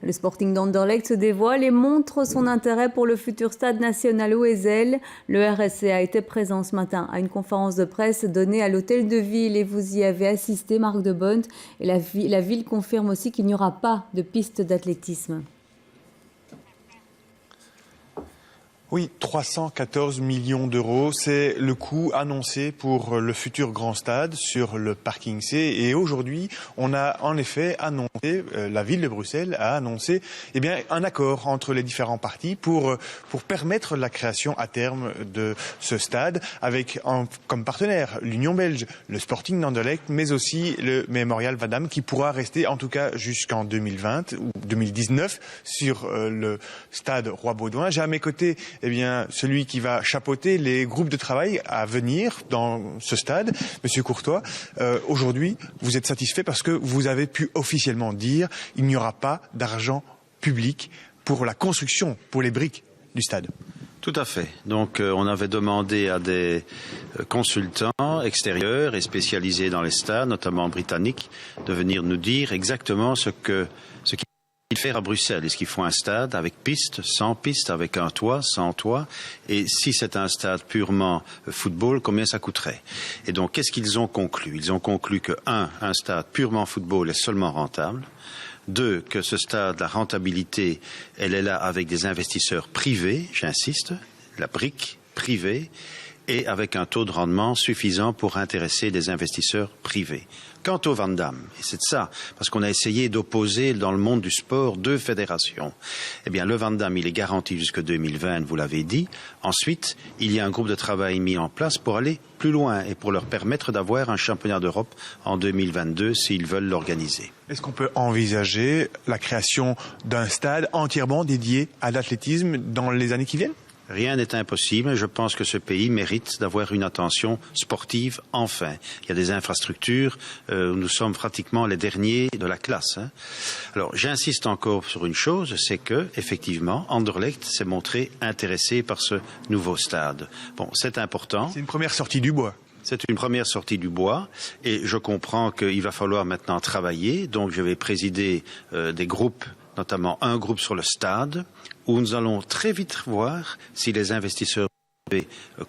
Le Sporting d'Anderlecht se dévoile et montre son intérêt pour le futur stade national Oezel. Le RSC a été présent ce matin à une conférence de presse donnée à l'hôtel de ville et vous y avez assisté, Marc de Bonne. Et la ville confirme aussi qu'il n'y aura pas de piste d'athlétisme. Oui, 314 millions d'euros, c'est le coût annoncé pour le futur grand stade sur le parking C. Et aujourd'hui, on a en effet annoncé, la ville de Bruxelles a annoncé un accord entre les différents partis pour permettre la création à terme de ce stade avec comme partenaire l'Union belge, le Sporting d'Anderlecht, mais aussi le Mémorial Van Damme qui pourra rester en tout cas jusqu'en 2020 ou 2019 sur le stade Roi-Baudouin. J'ai à mes côtés celui qui va chapeauter les groupes de travail à venir dans ce stade, Monsieur Courtois. Aujourd'hui, vous êtes satisfait parce que vous avez pu officiellement dire qu'il n'y aura pas d'argent public pour la construction, pour les briques du stade. Tout à fait. Donc on avait demandé à des consultants extérieurs et spécialisés dans les stades, notamment britanniques, de venir nous dire exactement ce qu'ils faire à Bruxelles. Est-ce qu'il faut un stade avec piste, sans piste, avec un toit, sans toit? Et si c'est un stade purement football, combien ça coûterait? Et donc, qu'est-ce qu'ils ont conclu? Ils ont conclu que, un stade purement football est seulement rentable. Deux, que ce stade, la rentabilité, elle est là avec des investisseurs privés, j'insiste, la brique privée, et avec un taux de rendement suffisant pour intéresser des investisseurs privés. Quant au Van Damme, et c'est ça, parce qu'on a essayé d'opposer dans le monde du sport deux fédérations. Eh bien, le Van Damme, il est garanti jusqu'en 2020, vous l'avez dit. Ensuite, il y a un groupe de travail mis en place pour aller plus loin et pour leur permettre d'avoir un championnat d'Europe en 2022 s'ils veulent l'organiser. Est-ce qu'on peut envisager la création d'un stade entièrement dédié à l'athlétisme dans les années qui viennent ? Rien n'est impossible. Je pense que ce pays mérite d'avoir une attention sportive enfin. Il y a des infrastructures, nous sommes pratiquement les derniers de la classe. Alors, j'insiste encore sur une chose, c'est que, effectivement, Anderlecht s'est montré intéressé par ce nouveau stade. Bon, c'est important. C'est une première sortie du bois. C'est une première sortie du bois et je comprends qu'il va falloir maintenant travailler. Donc, je vais présider des groupes, notamment un groupe sur le stade, où nous allons très vite voir si les investisseurs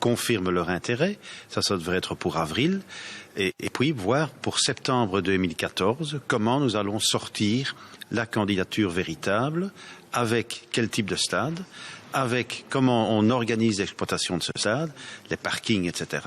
confirment leur intérêt. Ça devrait être pour avril. Et puis voir pour septembre 2014 comment nous allons sortir la candidature véritable, avec quel type de stade, avec comment on organise l'exploitation de ce stade, les parkings, etc.,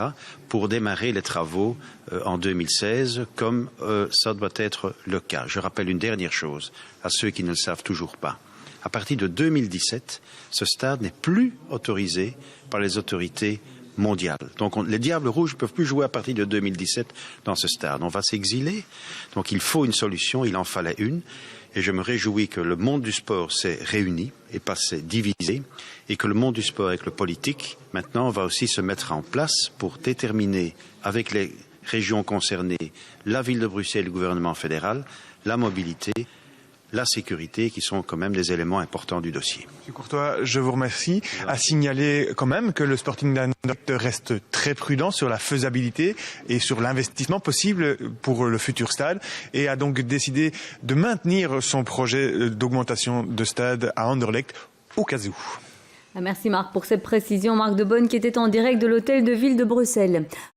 pour démarrer les travaux en 2016, comme ça doit être le cas. Je rappelle une dernière chose à ceux qui ne le savent toujours pas. À partir de 2017, ce stade n'est plus autorisé par les autorités mondiales. Donc les Diables Rouges ne peuvent plus jouer à partir de 2017 dans ce stade. On va s'exiler. Donc il faut une solution, il en fallait une. Et je me réjouis que le monde du sport s'est réuni et pas s'est divisé. Et que le monde du sport avec le politique, maintenant, va aussi se mettre en place pour déterminer avec les régions concernées, la ville de Bruxelles et le gouvernement fédéral, la mobilité, la sécurité, qui sont quand même des éléments importants du dossier. Monsieur Courtois, je vous remercie. À signaler quand même que le Sporting d'Anderlecht reste très prudent sur la faisabilité et sur l'investissement possible pour le futur stade et a donc décidé de maintenir son projet d'augmentation de stade à Anderlecht au cas où. Merci Marc pour cette précision. Marc de Bonne qui était en direct de l'hôtel de ville de Bruxelles.